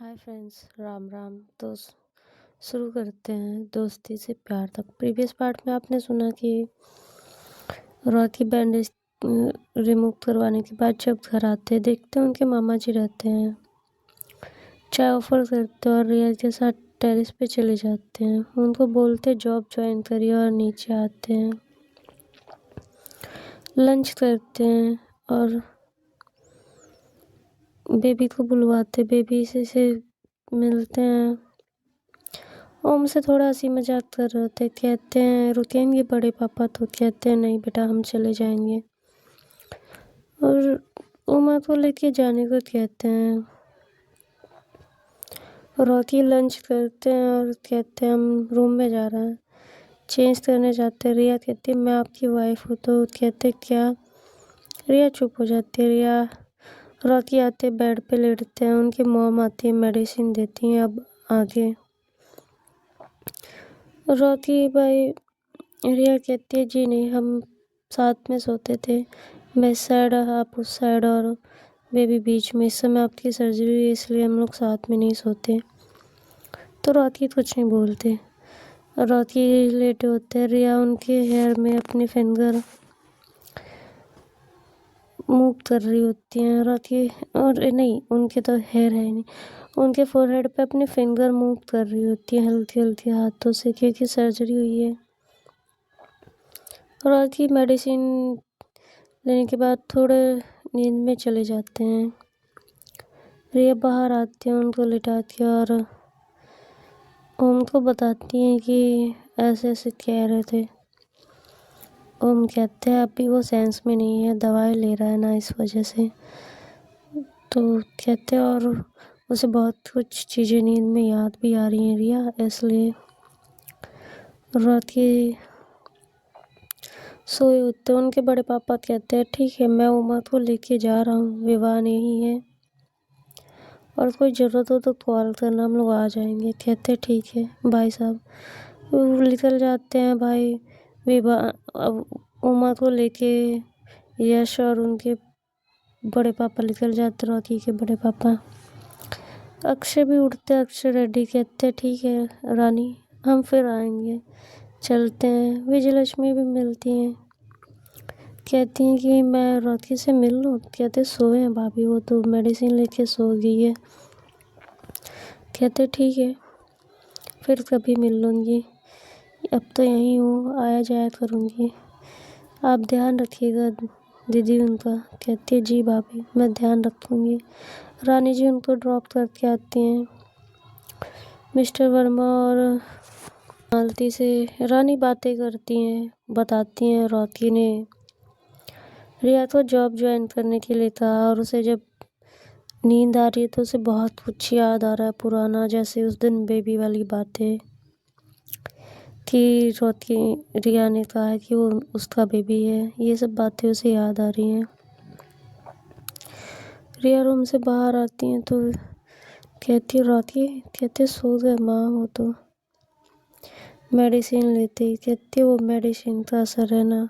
Hi friends, Ram Ram. तो शुरू करते हैं दोस्ती से प्यार तक। प्रीवियस पार्ट में आपने सुना कि रॉकी बैंडेज रिमूव करवाने के बाद जब घर आते हैं, देखते हैं उनके मामा जी रहते हैं, चाय ऑफर करते हैं और रिया के साथ टेरेस पे चले जाते हैं। उनको बोलते जॉब ज्वाइन करिए और नीचे आते हैं, लंच करते हैं और बेबी को बुलवाते, बेबी से मिलते हैं। ओम से थोड़ा हंसी मजाक कर रहे होते, कहते हैं रुकेंगे बड़े पापा, तो कहते हैं नहीं बेटा हम चले जाएंगे और उमा को लेके जाने को कहते हैं। रॉकी लंच करते हैं और कहते हैं हम रूम में जा रहे हैं, चेंज करने जाते हैं। रिया कहती है मैं आपकी वाइफ हूँ, तो कहते क्या। रिया चुप हो जाती है। रिया रॉकी आते बेड पे लेटते हैं, उनकी मॉम आती है, मेडिसिन देती हैं। अब आगे रॉकी भाई, रिया कहती है जी नहीं, हम साथ में सोते थे, मैं इस साइड आप उस साइड और बेबी बीच में। इस समय आपकी सर्जरी हुई है इसलिए हम लोग साथ में नहीं सोते। तो रॉकी कुछ नहीं बोलते। रॉकी लेटे होते हैं, रिया उनके हेयर में अपने फिंगर मूव कर रही होती हैं। रॉकी और नहीं, उनके तो हेयर है नहीं, उनके फोरहेड पे अपने फिंगर मूव कर रही होती है हल्की हल्की हाथों से, क्योंकि सर्जरी हुई है। रॉकी मेडिसिन लेने के बाद थोड़े नींद में चले जाते हैं। रिया बाहर आती है, उनको लिटाती है और ओम को बताती हैं कि ऐसे ऐसे कह रहे थे। ओम कहते हैं अभी वो सेंस में नहीं है, दवाई ले रहा है ना, इस वजह से। तो कहते हैं और उसे बहुत कुछ चीज़ें नींद में याद भी आ रही हैं रिया, इसलिए रॉकी सोए होते हैं। उनके बड़े पापा कहते हैं ठीक है, मैं उमा को लेके जा रहा हूँ, विवाह नहीं है और कोई ज़रूरत हो तो कॉल करना, हम लोग आ जाएंगे। कहते ठीक है भाई साहब। वो निकल जाते हैं भाई विवाह। अब उमा को लेके यश और उनके बड़े पापा निकल जाते, रॉकी के बड़े पापा। अक्षय भी उठते, अक्षय रेडी, कहते ठीक है रानी, हम फिर आएंगे, चलते हैं। विजयलक्ष्मी भी मिलती हैं, कहती हैं कि मैं रॉकी से मिल लूँ। कहते सोए हैं भाभी, वो तो मेडिसिन लेके सो गई है। कहते ठीक है फिर कभी मिल लूँगी, अब तो यहीं हूँ, आया जाया करूँगी, आप ध्यान रखिएगा दीदी उनका। कहती है जी भाभी मैं ध्यान रखूँगी। रानी जी उनको ड्रॉप करके आती हैं। मिस्टर वर्मा और मालती से रानी बातें करती हैं, बताती हैं रॉकी ने रिया को जॉब ज्वाइन करने के लिए कहा और उसे जब नींद आ रही है तो उसे बहुत कुछ याद आ रहा है पुराना, जैसे उस दिन बेबी वाली बातें कि रॉकी रिया ने कहा है कि वो उसका बेबी है, ये सब बातें उसे याद आ रही हैं। रिया रूम से बाहर आती हैं तो कहती है रॉकी, कहते सो गए माँ हो तो। मेडिसिन लेती, कहती वो मेडिसिन का असर है ना,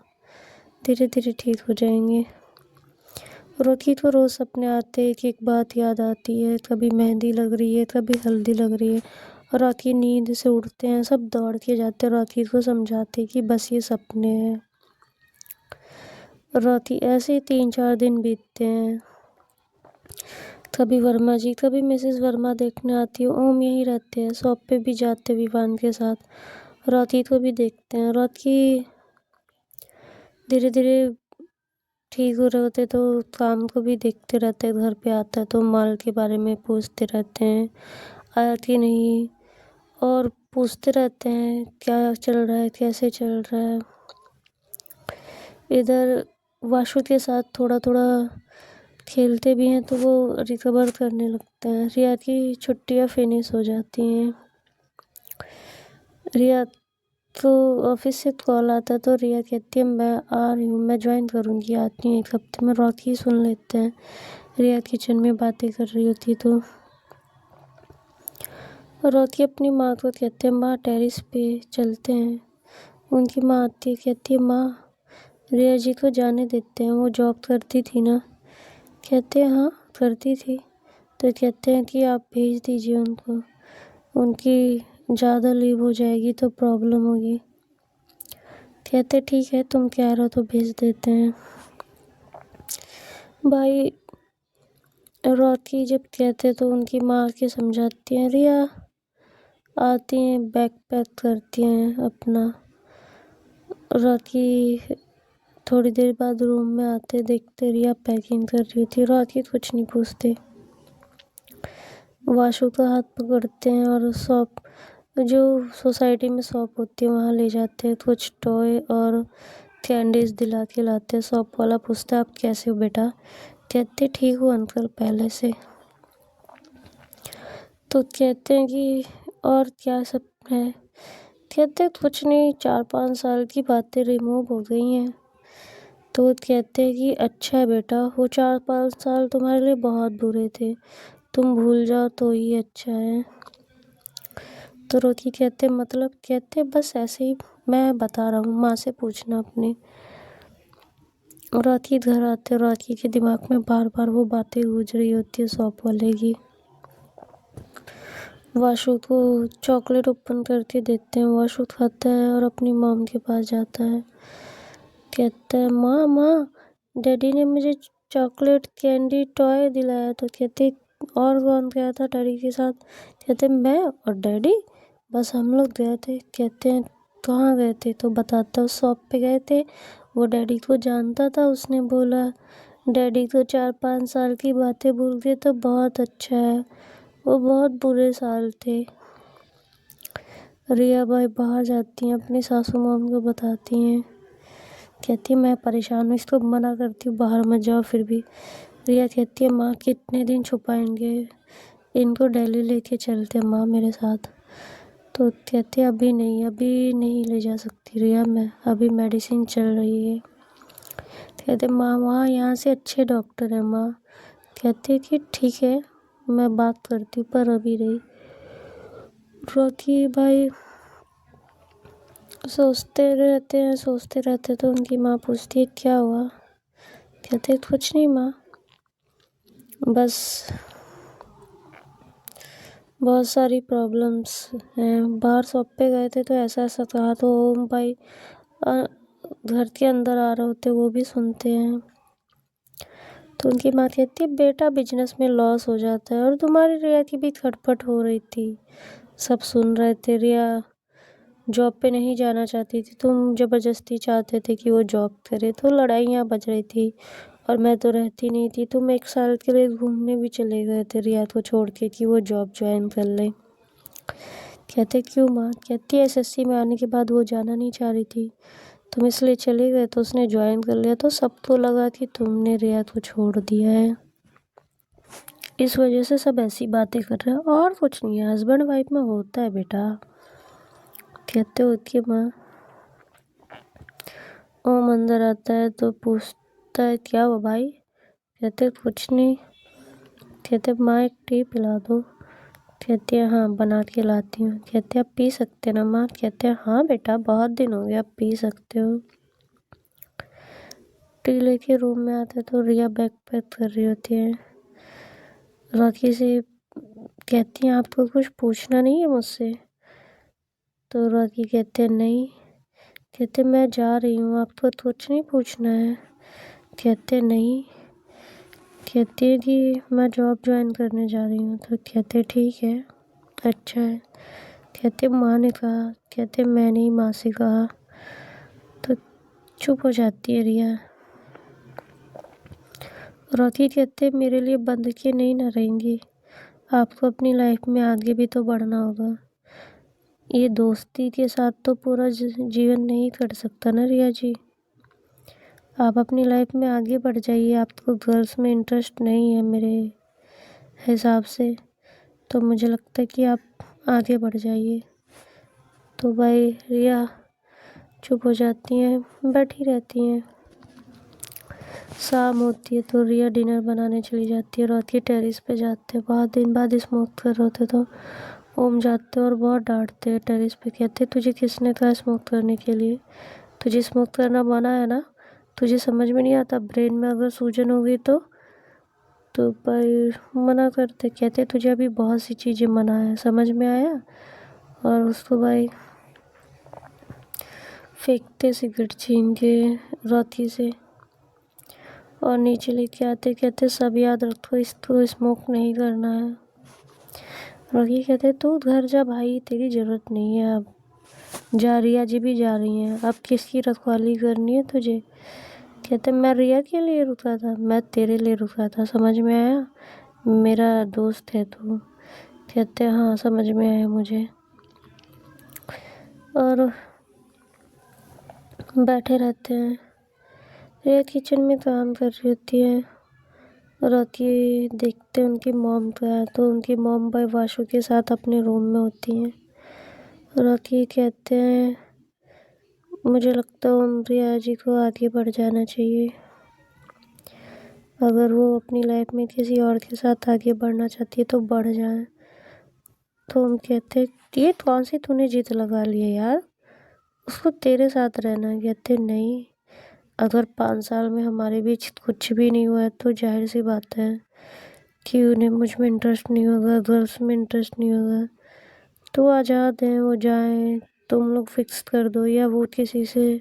धीरे धीरे ठीक हो जाएंगे। रॉकी को रोज़ सपने आते, एक एक बात याद आती है, कभी मेहंदी लग रही है, कभी हल्दी लग रही है। रॉकी नींद से उठते हैं, सब दौड़ के जाते हैं, रॉकी को समझाते कि बस ये सपने हैं। रॉकी ऐसे ही 3-4 दिन बीतते हैं। कभी वर्मा जी, कभी मिसेस वर्मा देखने आती है। ओम यहीं रहते हैं, शॉप पे भी जाते विवान के साथ। रॉकी को भी देखते हैं। रॉकी धीरे धीरे ठीक हो रहे होते तो काम को भी देखते रहते हैं। घर पे आता है तो माल के बारे में पूछते रहते हैं, आया कि नहीं, और पूछते रहते हैं क्या चल रहा है, कैसे चल रहा है। इधर वाशु के साथ थोड़ा थोड़ा खेलते भी हैं तो वो रिकवर करने लगते हैं। रिया की छुट्टियां फिनिश हो जाती हैं। रिया तो ऑफिस से कॉल आता है तो रिया कहती है मैं आ रही हूँ, मैं ज्वाइन करूँगी, आती हूँ 1 हफ्ते में। रॉकी सुन लेते हैं, रिया किचन में बातें कर रही होती तो रॉकी अपनी माँ को कहते हैं माँ टेरिस पे चलते हैं। उनकी माँ आती है, कहती है माँ रिया जी को जाने देते हैं, वो जॉब करती थी ना। कहते हैं हाँ करती थी, तो कहते हैं कि आप भेज दीजिए उनको, उनकी ज़्यादा लीव हो जाएगी तो प्रॉब्लम होगी। कहते ठीक है तुम कह रहे हो तो भेज देते हैं। भाई रॉकी जब कहते तो उनकी माँ के समझाती हैं, रिया आती हैं बैग पैक करती हैं अपना। रॉकी थोड़ी देर बाद रूम में आते देखते रिया पैकिंग कर रही थी। रॉकी कुछ नहीं पूछते, वाशु का हाथ पकड़ते हैं और शॉप, जो सोसाइटी में शॉप होती है वहाँ ले जाते हैं। कुछ टॉय और कैंडीज दिला के लाते हैं। शॉप वाला पूछता है आप कैसे हो बेटा? कहते ठीक हो अंकल पहले से। तो कहते हैं कि और क्या सब है? कहते कुछ नहीं, 4-5 साल की बातें रिमूव हो गई हैं। तो कहते हैं कि अच्छा है बेटा, वो 4-5 साल तुम्हारे लिए बहुत बुरे थे, तुम भूल जाओ तो ही अच्छा है। तो रोकी कहते मतलब? कहते बस ऐसे ही मैं बता रहा हूँ, माँ से पूछना अपने। राखी घर आते, राखी के दिमाग में बार बार वो बातें गूंज रही होती है शॉप वाले की। वाशु को चॉकलेट ओपन करके देते हैं। वाशु खाता है और अपनी मॉम के पास जाता है। कहता है माँ माँ, डैडी ने मुझे चॉकलेट कैंडी टॉय दिलाया। तो कहते और कौन गया था डैडी के साथ? कहते मैं और डैडी, बस हम लोग गए थे। कहते हैं कहाँ गए थे? तो बताता, उस शॉप पे गए थे। वो डैडी को जानता था, उसने बोला डैडी तो 4-5 साल की बातें भूल गए तो बहुत अच्छा है, वो बहुत बुरे साल थे। रिया भाई बाहर जाती हैं, अपनी सासू मॉम को बताती हैं। कहती है मैं परेशान हूँ, इसको मना करती हूँ बाहर मत जाओ, फिर भी। रिया कहती है माँ कितने दिन छुपाएंगे, इनको दिल्ली लेके चलते माँ मेरे साथ। तो कहते अभी नहीं ले जा सकती रिया, मैं अभी मेडिसिन चल रही है। कहते माँ वहाँ यहाँ से अच्छे डॉक्टर है माँ। कहते कि ठीक है मैं बात करती हूँ पर अभी नहीं। रॉकी भाई सोचते रहते तो उनकी माँ पूछती है क्या हुआ? कहते कुछ नहीं माँ, बस बहुत सारी प्रॉब्लम्स हैं। बाहर शॉप पे गए थे तो ऐसा कहा तो ओम भाई घर के अंदर आ रहे होते, वो भी सुनते हैं। तो उनकी माँ कहती है बेटा बिजनेस में लॉस हो जाता है, और तुम्हारी रिया की भी खटपट हो रही थी, सब सुन रहे थे। रिया जॉब पे नहीं जाना चाहती थी, तुम ज़बरदस्ती चाहते थे कि वो जॉब करे, तो लड़ाइयाँ बज रही थी और मैं तो रहती नहीं थी। तुम 1 साल के लिए घूमने भी चले गए थे रिया को छोड़ के कि वो जॉब ज्वाइन कर ले। कहते क्यों माँ? कहती एसएससी में आने के बाद वो जाना नहीं चाह रही थी, तुम इसलिए चले गए तो उसने ज्वाइन कर लिया, तो सबको लगा कि तुमने रिया को छोड़ दिया है, इस वजह से सब ऐसी बातें कर रहे हैं, और कुछ नहीं है, हस्बैंड वाइफ में होता है बेटा। कहते हो कि माँ। ओम अंदर आता है तो पूछता है क्या हुआ भाई? कहते कुछ नहीं। कहते माँ एक टी पिला दो। कहती है हाँ बना के लाती हूँ। कहते आप पी सकते ना माँ? कहते हैं हाँ बेटा बहुत दिन हो गए, आप पी सकते हो। टी लेके रूम में आते तो रिया बैग पैक कर रही होती है। रॉकी से कहती हैं आपको कुछ पूछना नहीं है मुझसे? तो रॉकी कहते हैं नहीं। कहते मैं जा रही हूँ, आपको कुछ नहीं पूछना है? कहते नहीं। कहती है कि मैं जॉब ज्वाइन करने जा रही हूँ। तो कहते ठीक है अच्छा है। कहते माँ ने कहा। कहते मैंने ही माँ से कहा। तो चुप हो जाती है रिया। रॉकी कहते मेरे लिए बंद के नहीं ना रहेंगी, आपको अपनी लाइफ में आगे भी तो बढ़ना होगा, ये दोस्ती के साथ तो पूरा जीवन नहीं कट सकता ना रिया जी। आप अपनी लाइफ में आगे बढ़ जाइए, आपको गर्ल्स में इंटरेस्ट नहीं है मेरे हिसाब से, तो मुझे लगता है कि आप आगे बढ़ जाइए। तो भाई रिया चुप हो जाती हैं, बैठी रहती हैं। शाम होती है तो रिया डिनर बनाने चली जाती है। रात की टेरेस पे जाते हैं, बहुत दिन बाद स्मोक कर रहे होते तो ओम जाते और बहुत डांटते हैं। टेरेस पे कहते तुझे किसने कहा स्मोक करने के लिए? तुझे स्मोक करना मना है ना? तुझे समझ में नहीं आता? ब्रेन में अगर सूजन हो गई तो तो भाई मना करते, कहते तुझे अभी बहुत सी चीज़ें मना है, समझ में आया। और उसको भाई फेंकते सिगरेट छीन के रॉकी से, और नीचे लेके आते, कहते सब याद रखो, इसको स्मोक नहीं करना है। रॉकी कहते तू घर जा भाई, तेरी ज़रूरत नहीं है अब, जा रिया जी भी जा रही हैं, अब किसकी रखवाली करनी है तुझे। कहते मैं रिया के लिए रुका था, मैं तेरे लिए रुका था, समझ में आया, मेरा दोस्त है तू। कहते हाँ समझ में आया मुझे। और बैठे रहते हैं। रिया किचन में काम कर रही होती है, रॉकी देखते उनकी मॉम का है, तो उनकी मॉम भाई वाशु के साथ अपने रूम में होती हैं। रॉकी कहते हैं मुझे लगता है रिया जी को आगे बढ़ जाना चाहिए, अगर वो अपनी लाइफ में किसी और के साथ आगे बढ़ना चाहती है तो बढ़ जाए। तो हम कहते ये कौन सी तूने जिद लगा ली है यार, उसको तेरे साथ रहना है। कहते नहीं, अगर 5 साल में हमारे बीच कुछ भी नहीं हुआ है तो जाहिर सी बात है कि उन्हें मुझ में इंटरेस्ट नहीं होगा, गर्ल्स में इंटरेस्ट नहीं होगा, तो आज़ाद हैं वो जाएं, तुम लोग फिक्स कर दो, या वो किसी से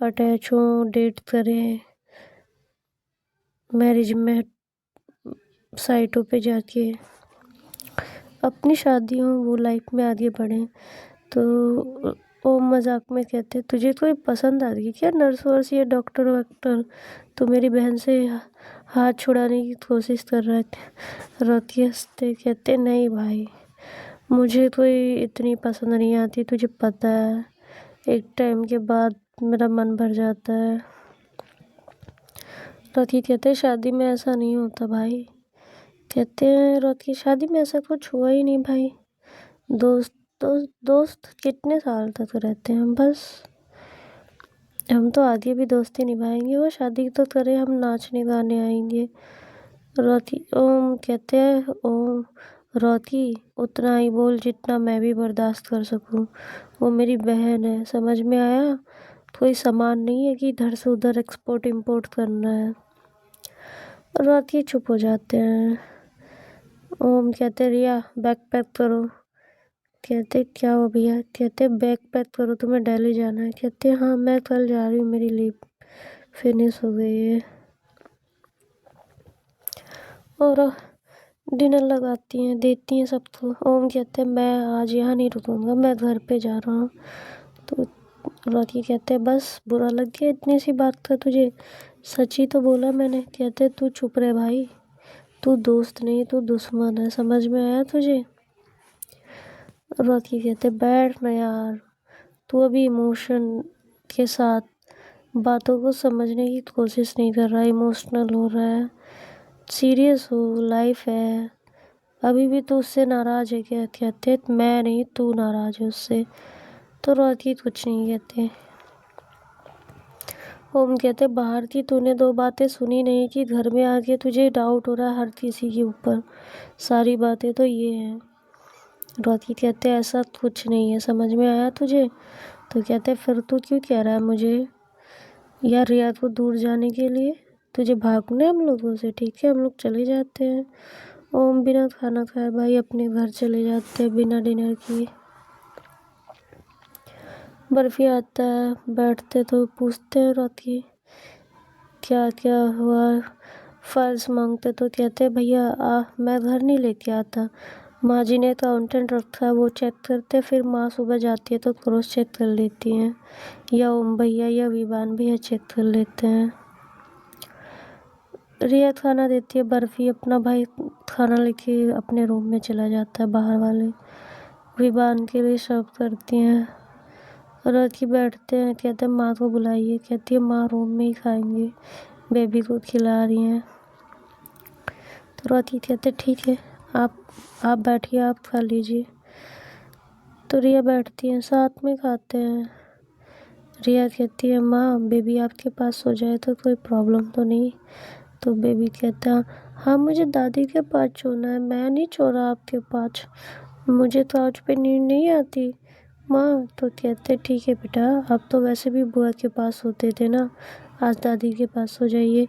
अटैच हो, डेट करें, मैरिज में साइटों पे जाके अपनी शादी हो, वो लाइफ में आगे बढ़ें। तो वो मजाक में कहते तुझे कोई पसंद आ रही है क्या, नर्स वर्स या डॉक्टर वॉक्टर, तो मेरी बहन से हाथ छुड़ाने की कोशिश कर रहे थे। रोती हंसते कहते नहीं भाई, मुझे कोई इतनी पसंद नहीं आती, तुझे पता है, एक टाइम के बाद मेरा मन भर जाता है। रोती कहते शादी में ऐसा नहीं होता भाई। कहते हैं रोती शादी में ऐसा कुछ हुआ ही नहीं भाई, दोस्त दोस्त कितने साल तक रहते हैं हम, बस हम तो आगे भी दोस्ती निभाएंगे, वो शादी तो करे, हम नाचने गाने आएंगे। रोती ओम कहते हैं ओम रोती उतना ही बोल जितना मैं भी बर्दाश्त कर सकूं, वो मेरी बहन है, समझ में आया, कोई सामान नहीं है कि इधर से उधर एक्सपोर्ट इंपोर्ट करना है। रोती चुप हो जाते हैं। ओम कहते रिया बैग पैक करो। कहते क्या हो भैया। कहते बैग पैक करो, तुम्हें दिल्ली जाना है। कहते हाँ मैं कल जा रही हूँ, मेरी लीव फिनिश हो गई है। और डिनर लगाती हैं, देती हैं सबको। ओम कहते हैं मैं आज यहाँ नहीं रुकूंगा, मैं घर पे जा रहा हूँ। तो रॉकी कहते हैं बस बुरा लग गया इतनी सी बात का तुझे, सच ही तो बोला मैंने। कहते तू चुप रहे भाई, तू दोस्त नहीं तू दुश्मन है, समझ में आया तुझे। रॉकी कहते बैठ ना यार, तू अभी इमोशन के साथ बातों को समझने की कोशिश नहीं कर रहा, इमोशनल हो रहा है, सीरियस हो, लाइफ है, अभी भी तो उससे नाराज़ है क्या। कहते मैं नहीं, तू नाराज़ है उससे। तो रॉकी कुछ नहीं कहते। ओम कहते बाहर की तूने 2 बातें सुनी नहीं कि घर में आके तुझे डाउट हो रहा है हर किसी के ऊपर, सारी बातें तो ये हैं। रॉकी कहते ऐसा कुछ नहीं है, समझ में आया तुझे। तो कहते फिर तू क्यों कह रहा है मुझे यार रियाद को दूर जाने के लिए, तुझे भागना है हम लोगों से, ठीक है हम लोग चले जाते हैं। ओम बिना खाना खाए भाई अपने घर चले जाते हैं बिना डिनर किए। बर्फी आता है, बैठते तो पूछते हैं रॉकी क्या क्या हुआ, फाइल्स मांगते तो कहते भैया मैं घर नहीं लेके आता, माँ जी ने अकाउंटेंट रखा है वो चेक करते, फिर माँ सुबह जाती है तो क्रॉस चेक कर लेती हैं, या ओम भैया या विवान भैया चेक कर लेते हैं। रिया खाना देती है, बर्फी अपना भाई खाना लेके अपने रूम में चला जाता है, बाहर वाले विवान के लिए सर्व करती हैं। रॉकी बैठते हैं, कहते हैं माँ को बुलाइए। कहती है माँ रूम में ही खाएंगे, बेबी को खिला रही हैं। तो रॉकी कहते ठीक है आप बैठिए, आप खा लीजिए। तो रिया बैठती है, साथ में खाते हैं। रिया कहती है माँ बेबी आपके पास सो जाए तो कोई प्रॉब्लम तो नहीं। तो बेबी कहता है हाँ मुझे दादी के पास सोना है, मैं नहीं सो रहा आपके पास, मुझे तो आज पे नींद नहीं आती माँ। तो कहते ठीक है बेटा, आप तो वैसे भी बुआ के पास सोते थे ना, आज दादी के पास सो जाइए।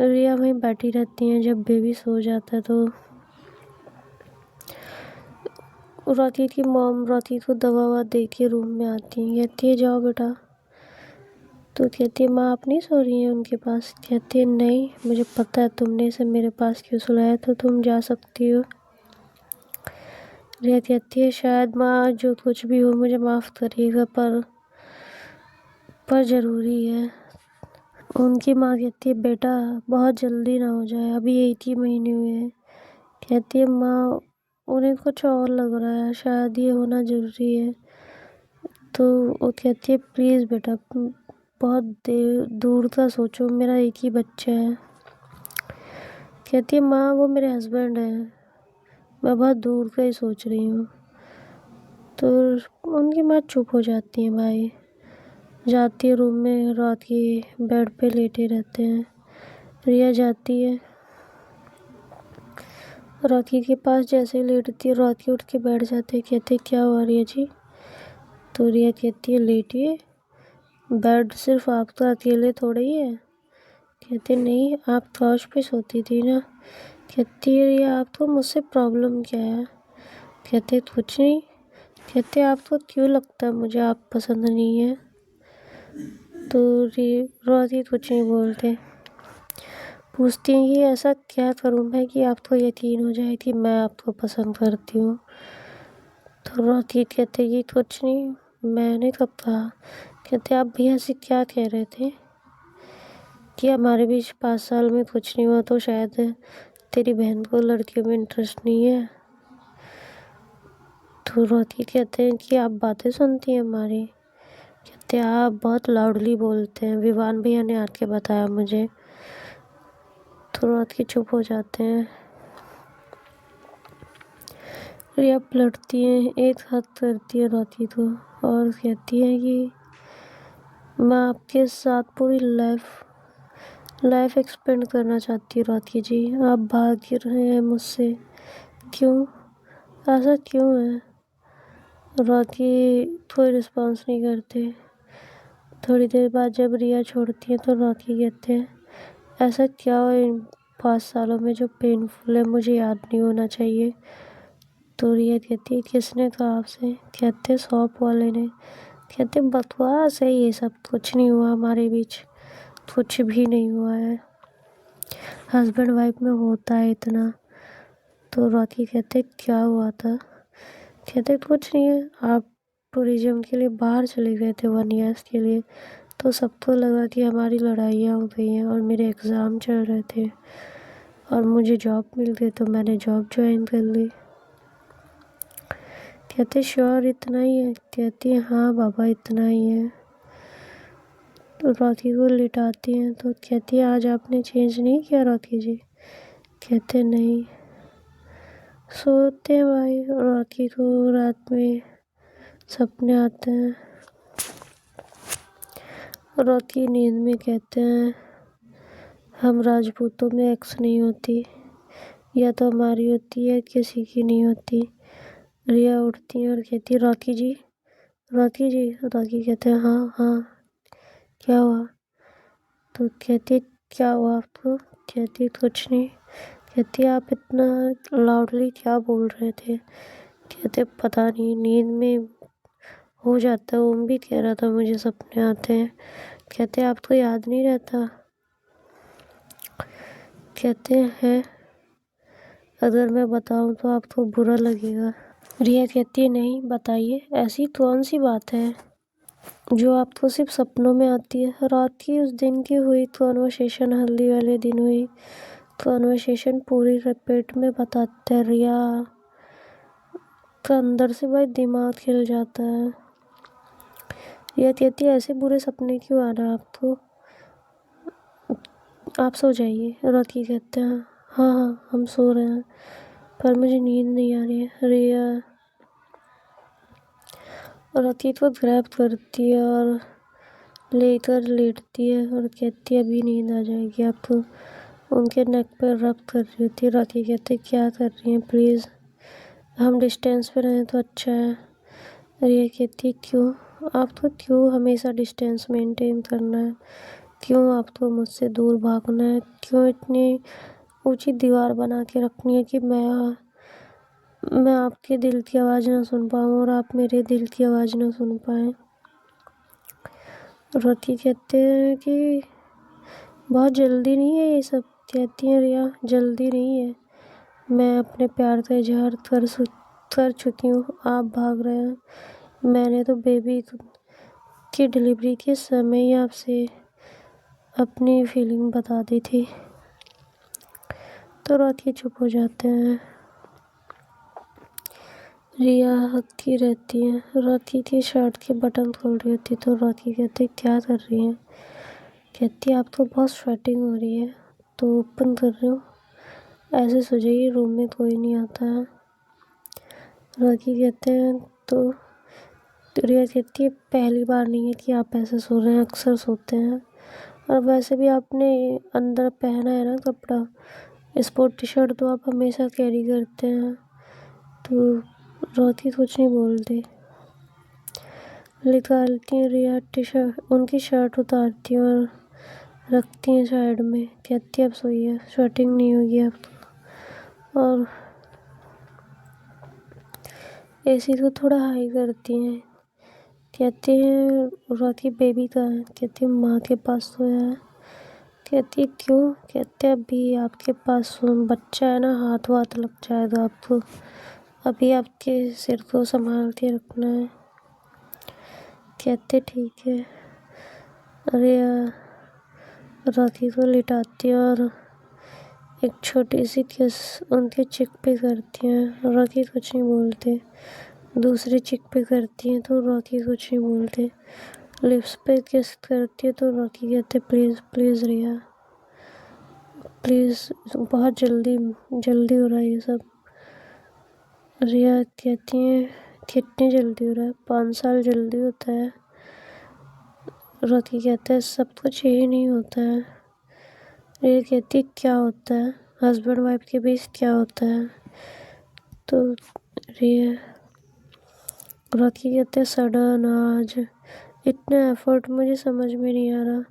रिया वहीं बैठी रहती हैं। जब बेबी सो जाता है तो राती की मॉम राती को दवा ववा दे के रूम में आती है। कहती है जाओ बेटा। तो कहती है माँ आप नहीं सो रही हैं उनके पास? कहती है नहीं, मुझे पता है तुमने इसे मेरे पास क्यों सुलाया, तो तुम जा सकती हो। रिया कहती है शायद माँ जो कुछ भी हो मुझे माफ़ करिएगा, पर ज़रूरी है। उनकी माँ कहती है बेटा बहुत जल्दी ना हो जाए, अभी 1 ही महीने हुए हैं। कहती है माँ उन्हें कुछ और लग रहा है, शायद ये होना ज़रूरी है। तो वो कहती है प्लीज़ बेटा बहुत देर दूर का सोचो, मेरा 1 ही बच्चा है। कहती है माँ वो मेरे हस्बैंड हैं, मैं बहुत दूर का ही सोच रही हूँ। तो उनकी माँ चुप हो जाती है। भाई जाती है रूम में, रात की बेड पे लेटे रहते हैं। रिया जाती है, राखी के पास जैसे ही लेटती है राखी उठ के बैठ जाते हैं। कहते क्या हुआ रिया जी? तो रिया कहती है लेटिए, बेड सिर्फ आपका अकेले थोड़ा ही है। कहते नहीं आप फर्श पे सोती थी ना। कहती है रिया आपको मुझसे प्रॉब्लम क्या है? कहते कुछ नहीं। कहते आपको क्यों लगता है मुझे आप पसंद नहीं है? तो राखी कुछ नहीं बोलते। पूछती हैं कि ऐसा क्या करूँ मैं कि आपको यकीन हो जाए कि मैं आपको पसंद करती हूँ? तो राखी कहते कि कुछ नहीं, मैंने कब कहा। कहते आप भैया से क्या कह रहे थे कि हमारे बीच 5 साल में कुछ नहीं हुआ, तो शायद तेरी बहन को लड़कियों में इंटरेस्ट नहीं है। तो राखी कहते हैं कि आप बातें सुनती हैं हमारी। कहते आप बहुत लाउडली बोलते हैं, विवान भैया ने आके बताया मुझे। तो राखी चुप हो जाते हैं। रिया पलटती है, एक हाथ करती है राखी को और कहती है कि मैं आपके साथ पूरी लाइफ एक्सपेंड करना चाहती हूँ राखी जी। आप भाग रहे हैं मुझसे, क्यों? ऐसा क्यों है? राखी कोई रिस्पॉन्स नहीं करते। थोड़ी देर बाद जब रिया छोड़ती है तो राखी कहते हैं ऐसा क्या हो इन 5 सालों में जो पेनफुल है मुझे याद नहीं होना चाहिए। तो रिया कहती है किसने कहा आपसे? कहते शॉप वाले ने। कहते बकवास है ये सब, कुछ नहीं हुआ हमारे बीच, कुछ भी नहीं हुआ है, हस्बैंड वाइफ में होता है इतना। तो रॉकी कहते क्या हुआ था? कहते कुछ नहीं है, आप टूरिज्म के लिए बाहर चले गए थे 1 ईयर के लिए, तो सबको लगा कि हमारी लड़ाइयाँ हो गई हैं और मेरे एग्ज़ाम चल रहे थे और मुझे जॉब मिल गई तो मैंने जॉब ज्वाइन कर ली। कहते श्योर इतना ही है? कहती है हाँ बाबा इतना ही है। तो रॉकी को लिटाती हैं तो कहती है आज आपने चेंज नहीं किया रॉकी जी? कहते नहीं। सोते हैं भाई। रॉकी को रात में सपने आते हैं। रॉकी नींद में कहते हैं हम राजपूतों में एक्स नहीं होती, या तो हमारी होती है किसी की नहीं होती। रिया उठती है और कहती है रॉकी जी, रॉकी जी। रॉकी कहते हैं हाँ हाँ क्या हुआ? तो कहती क्या हुआ आपको? कहती कुछ नहीं। कहती आप इतना लाउडली क्या बोल रहे थे? कहते पता नहीं नींद में हो जाता है, ओम भी कह रहा था मुझे सपने आते हैं। कहते आपको याद नहीं रहता? कहते हैं अगर मैं बताऊं तो आपको बुरा लगेगा। रिया कहती है नहीं बताइए, ऐसी कौन सी बात है जो आपको सिर्फ सपनों में आती है? रात की उस दिन की हुई कॉन्वर्सेशन हल्दी वाले दिन हुई कॉन्वर्सेशन पूरी रिपीट में बताते हैं। रिया का अंदर से भाई दिमाग हिल जाता है। रिया कहती है ऐसे बुरे सपने क्यों आ रहा है आपको? आप सो जाइए। राखी कहते हैं हाँ हाँ हम सो रहे हैं, पर मुझे नींद नहीं आ रही है। रिया राखी को ग्रैब करती है और लेकर लेटती है और कहती है अभी नींद आ जाएगी आपको। उनके नेक पर रब कर रही होती है। राखी कहते क्या कर रही हैं? प्लीज़ हम डिस्टेंस पे रहें तो अच्छा है। रिया कहती क्यों? आपको क्यों हमेशा डिस्टेंस मेंटेन करना है? क्यों आपको मुझसे दूर भागना है? क्यों इतनी ऊंची दीवार बना के रखनी है कि मैं आपके दिल की आवाज़ ना सुन पाऊँ और आप मेरे दिल की आवाज़ ना सुन पाएँ। रॉकी कहते हैं कि बहुत जल्दी नहीं है ये सब। कहती हैं रिया, जल्दी नहीं है, मैं अपने प्यार का इजहार कर चुकी हूँ, आप भाग रहे हैं। मैंने तो बेबी की डिलीवरी के समय ही आपसे अपनी फीलिंग बता दी थी। तो रॉकी चुप हो जाते हैं। रिया हकती रहती है। रॉकी की शर्ट के बटन खोल रही होती तो रॉकी कहते, क्या कर रही हैं? कहती, आप तो बहुत स्वेटिंग हो रही है तो ओपन कर रही हूँ। ऐसे सोचिए रूम में कोई नहीं आता है। रॉकी कहते हैं तो रिया कहती है, पहली बार नहीं है कि आप ऐसे सो रहे हैं, अक्सर सोते हैं। और वैसे भी आपने अंदर पहना है ना कपड़ा, स्पोर्ट टी शर्ट तो आप हमेशा कैरी करते हैं। तो रॉकी कुछ नहीं बोलती। निकालती हैं रिया टी शर्ट, उनकी शर्ट उतारती हैं और रखती हैं साइड में। कहती है, अब सोइए, स्वेटिंग नहीं होगी अब तो। और एसी को थोड़ा हाई करती हैं। कहती हैं, रॉकी बेबी कहाँ है? कहती है, माँ के पास सोया है। कहती है, क्यों? कहते हैं, अभी आपके पास बच्चा है ना, हाथ वाथ लग जाएगा आपको, अभी आपके सिर को संभाल के रखना है। कहते ठीक है। अरे रॉकी को लिटाती है और एक छोटी सी किस उनके चिक पे करती हैं। रॉकी कुछ नहीं बोलते। दूसरी चिक पे करती हैं तो रॉकी कुछ नहीं बोलते। लिप्स पे किस करती है तो रॉकी कहते, प्लीज़ प्लीज़ रिया प्लीज़, बहुत जल्दी जल्दी हो रहा है ये सब। रिया कहती है, कितनी जल्दी हो रहा है? 5 साल जल्दी होता है। रॉकी कहता है, सब कुछ यही नहीं होता है। रिया कहती है, क्या होता है? हस्बैंड वाइफ के बीच क्या होता है? तो रिया रॉकी कहते हैं, सडन आज इतना एफर्ट मुझे समझ में नहीं आ रहा।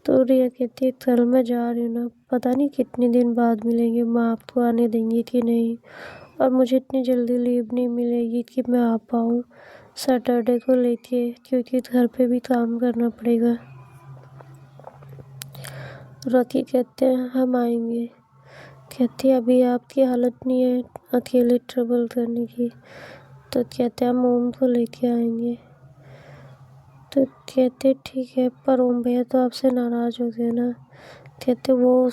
तो रिया कहती है, कल मैं जा रही हूँ ना, पता नहीं कितने दिन बाद मिलेंगे, माँ आपको आने देंगी कि नहीं, और मुझे इतनी जल्दी लीव नहीं मिलेगी कि मैं आ पाऊँ सैटरडे को लेके, क्योंकि घर पे भी काम करना पड़ेगा। रॉकी कहते हैं, हम आएंगे। कहती है, अभी आपकी हालत नहीं है अकेले ट्रेवल करने की। तो कहते हैं, हम ओम को लेके आएंगे। तो कहते ठीक है, पर ओम भैया तो आपसे नाराज़ हो गए ना। कहते वो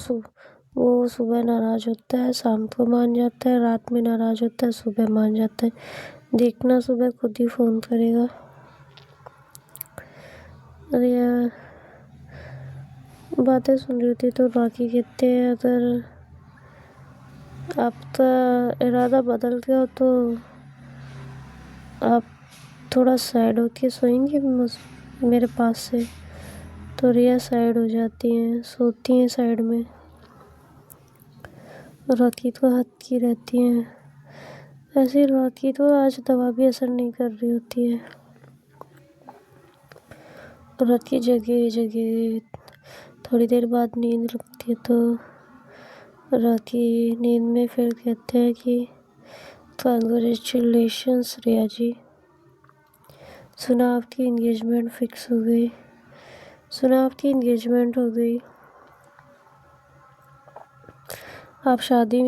सुबह नाराज़ होता है, शाम को मान जाता है, रात में नाराज़ होता है, सुबह मान जाता है। देखना सुबह खुद ही फ़ोन करेगा। अरे यार, बातें सुन रही थी तो रॉकी कहते हैं, अगर आपका इरादा बदल गया हो तो आप थोड़ा साइड होके सोएंगे मेरे पास से। तो रिया साइड हो जाती हैं, सोती हैं साइड में। रॉकी को हद की रहती हैं। ऐसे रॉकी तो आज दवा भी असर नहीं कर रही होती है। रॉकी जगह जगह थोड़ी देर बाद नींद लगती है तो रॉकी नींद में फिर कहते हैं कि कांग्रेचुलेशंस रिया जी, सुना आपकी इंगेजमेंट फिक्स हो गई, सुना आपकी इंगेजमेंट हो गई, आप शादी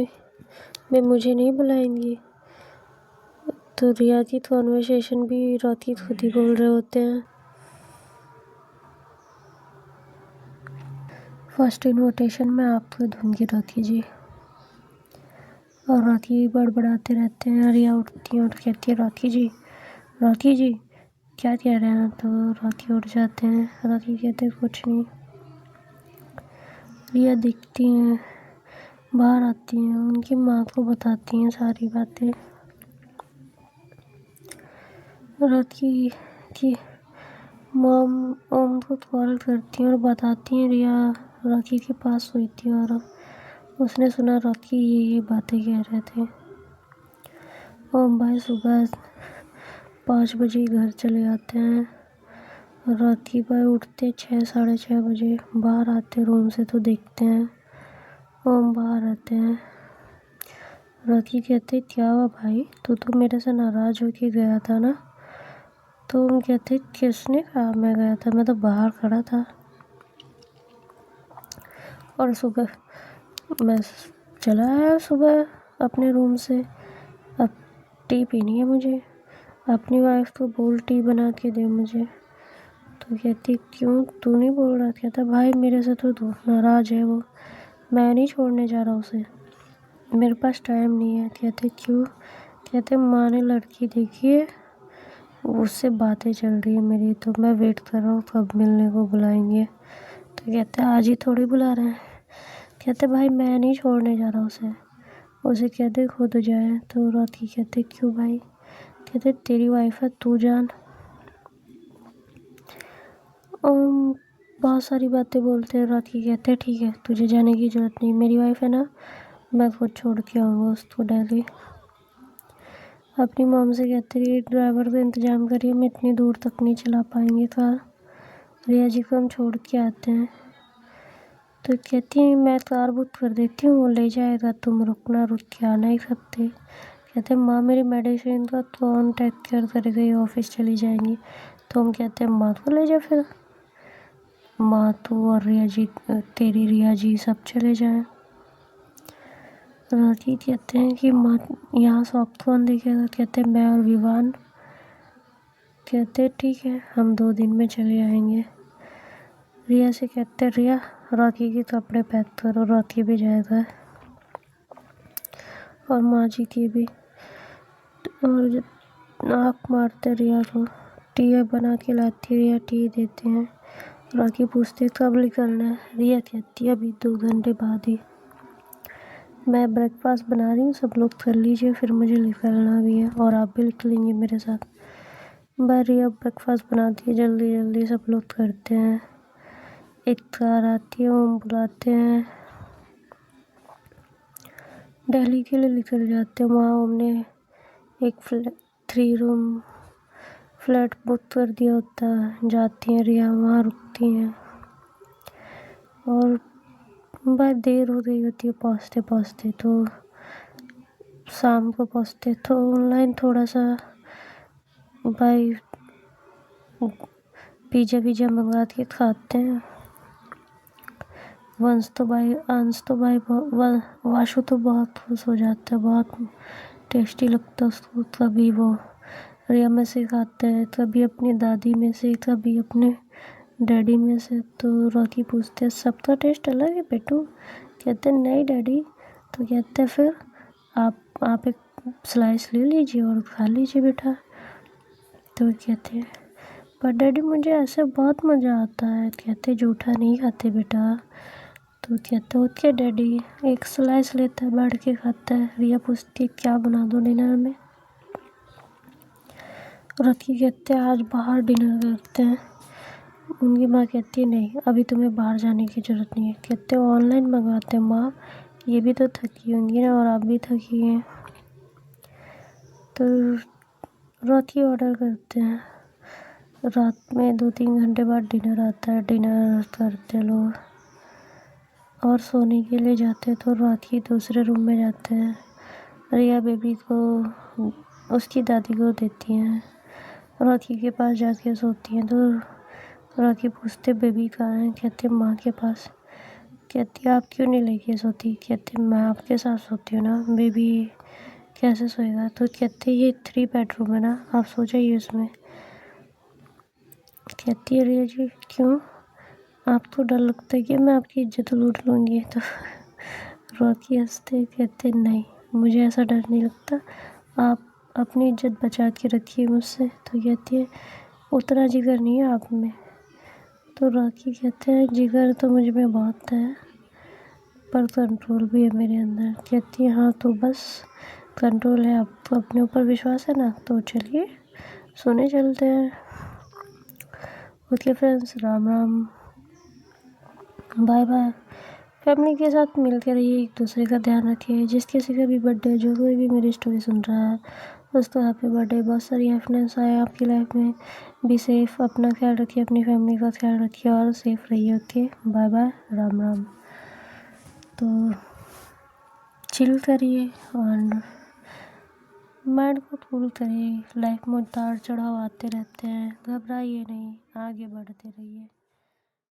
में मुझे नहीं बुलाएंगी। तो रिया की कॉन्वर्सेशन भी रॉकी खुद ही बोल रहे होते हैं। फर्स्ट इन्विटेशन मैं आपको दूंगी रॉकी जी। और रॉकी बड़बड़ाते रहते हैं। रिया उठती है और कहती है, रॉकी जी क्या कह रहे हैं? तो रॉकी उठ जाते हैं। रॉकी कहते हैं, कुछ नहीं। रिया दिखती हैं, बाहर आती हैं, उनकी माँ को बताती हैं सारी बातें। रॉकी की मॉम ओम को कॉल करती हैं और बताती हैं रिया रॉकी के पास हुई थी और उसने सुना रॉकी ये बातें कह रहे थे। ओम भाई सुबह 5 बजे घर चले आते हैं राखी भाई उठते 6 साढ़े 6 बजे, बाहर आते रूम से तो देखते हैं हम बाहर आते हैं। राखी कहते क्या हुआ भाई, तू तो मेरे से नाराज होके गया था ना। तो हम कहते किसने कहा मैं गया था, मैं तो बाहर खड़ा था। और सुबह मैं चला आया सुबह अपने रूम से। अब टी पीनी है मुझे, अपनी वाइफ को बोल टी बना के दे मुझे। तो कहती क्यों तू नहीं बोल रहा, कहता भाई मेरे से तो नाराज़ है वो, मैं नहीं छोड़ने जा रहा उसे, मेरे पास टाइम नहीं है। कहते क्यों, कहते माँ ने लड़की देखी है, उससे बातें चल रही है मेरी, तो मैं वेट कर रहा हूँ कब मिलने को बुलाएंगे। तो कहते आज ही थोड़ी बुला रहे हैं। कहते भाई मैं नहीं छोड़ने जा रहा उसे कहते खुद जाए। तो राखी कहते क्यों भाई, कहते तेरी वाइफ है तू जान। बहुत सारी बातें बोलते हैं। राखी कहते ठीक है तुझे जाने की ज़रूरत नहीं, मेरी वाइफ है ना, मैं खुद छोड़ के आऊँगा उसको दिल्ली। अपनी मॉम से कहते रही ड्राइवर का इंतज़ाम करिए, मैं इतनी दूर तक नहीं चला पाएंगे कार, रिया जी को हम छोड़ के आते हैं। तो कहती है मैं कार बुक कर देती हूँ, वो ले जाएगा, तुम रुक के आना ही सकते। कहते माँ मेरी मेडिसिन का कौन टेक केयर करेगा, ये ऑफिस चली जाएंगी। तो हम कहते हैं माँ को ले जा फिर, माँ तू और रिया जी, तेरी रिया जी सब चले जाएं। राखी कहते हैं कि माँ यहाँ शॉप कौन देखेगा, कहते मैं और विवान। कहते ठीक है हम 2 दिन में चले आएंगे। रिया से कहते रिया राखी के कपड़े पैक करो, राखी भी जाएगा और माँ जी की भी। और आँख मारते रिया को, टी बना के लाती है, रिया टी देते हैं। राखी पूछते कब निकलना है, रिया कहती है अभी 2 घंटे बाद ही, मैं ब्रेकफास्ट बना रही हूँ, सब लोग कर लीजिए फिर मुझे निकलना भी है और आप भी निकलेंगे मेरे साथ। रिया ब्रेकफास्ट बनाती है, जल्दी जल्दी सब लोग करते हैं। एक कार आती है, हम बुलाते हैं, दिल्ली के लिए निकल जाते हैं। वहाँ हमने एक 3 रूम फ्लैट बुक कर दिया होता है। जाती हैं रिया, वहाँ रुकती हैं और बहुत देर हो गई होती है पहुँचते पहुँचते, तो शाम को पहुँचते तो ऑनलाइन थोड़ा सा भाई पिज़्ज़ा मंगा के खाते हैं। अंश तो भाई वाशु तो बहुत खुश हो जाता है, बहुत टेस्टी लगता है उसको। कभी वो रिया में से खाता है, कभी अपनी दादी में से, कभी अपने डैडी में से। तो राखी पूछते हैं सबका टेस्ट अलग है बेटू, कहते नहीं डैडी। तो कहते हैं फिर आप एक स्लाइस ले लीजिए और खा लीजिए बेटा। तो कहते हैं पर डैडी मुझे ऐसे बहुत मज़ा आता है, कहते जूठा नहीं खाते बेटा। तो कहते ओके डैडी, एक स्लाइस लेता है बैठ के खाता है। रिया पूछती है क्या बना दो डिनर में, राखी कहते हैं आज बाहर डिनर करते हैं। उनकी माँ कहती है नहीं अभी तुम्हें बाहर जाने की ज़रूरत नहीं है, कहते ऑनलाइन मंगवाते हैं माँ, ये भी तो थकी होंगी ना और आप भी थकी हैं। तो राखी ऑर्डर करते हैं, रात में 2-3 घंटे बाद डिनर आता है, डिनर करते लोग और सोने के लिए जाते हैं। तो राखी दूसरे रूम में जाते हैं, रिया बेबी को उसकी दादी को देती हैं, राखी के पास जाके सोती हैं। तो राखी पूछते बेबी कहाँ है, कहते माँ के पास। कहती आप क्यों नहीं लेके सोती, कहते मैं आपके साथ सोती हूँ ना, बेबी कैसे सोएगा। तो कहते ये 3 बेडरूम है ना, आप सो जाइए उसमें। कहती है रिया जी क्यों, आपको डर लगता है कि मैं आपकी इज्जत लूट लूँगी। तो राखी हंसते कहते नहीं मुझे ऐसा डर नहीं लगता, आप अपनी इज्जत बचा के रखिए मुझसे। तो कहती है उतना जिगर नहीं है आप में। तो राखी कहते हैं जिगर तो मुझ में बहुत है पर कंट्रोल भी है मेरे अंदर। कहती है हाँ तो बस कंट्रोल है, आपको अपने ऊपर विश्वास है ना, तो चलिए सोने चलते हैं। Okay friends, Ram Ram, bye bye. Family के साथ मिलते रहिए, एक दूसरे का ध्यान रखिए। जिस किसी का भी बर्थडे, जो कोई भी मेरी स्टोरी सुन रहा है, दोस्तों हैप्पी बर्थडे। बहुत सारी हैप्पीनेस आए आपकी लाइफ में। बी सेफ, अपना ख्याल रखिए, अपनी फैमिली का ख्याल रखिए और सेफ रहिए। Okay, bye bye, Ram Ram. तो चिल करिए और माइंड को कूल करिए। लाइफ में उतार चढ़ाव आते रहते हैं, घबराइए नहीं, आगे बढ़ते रहिए।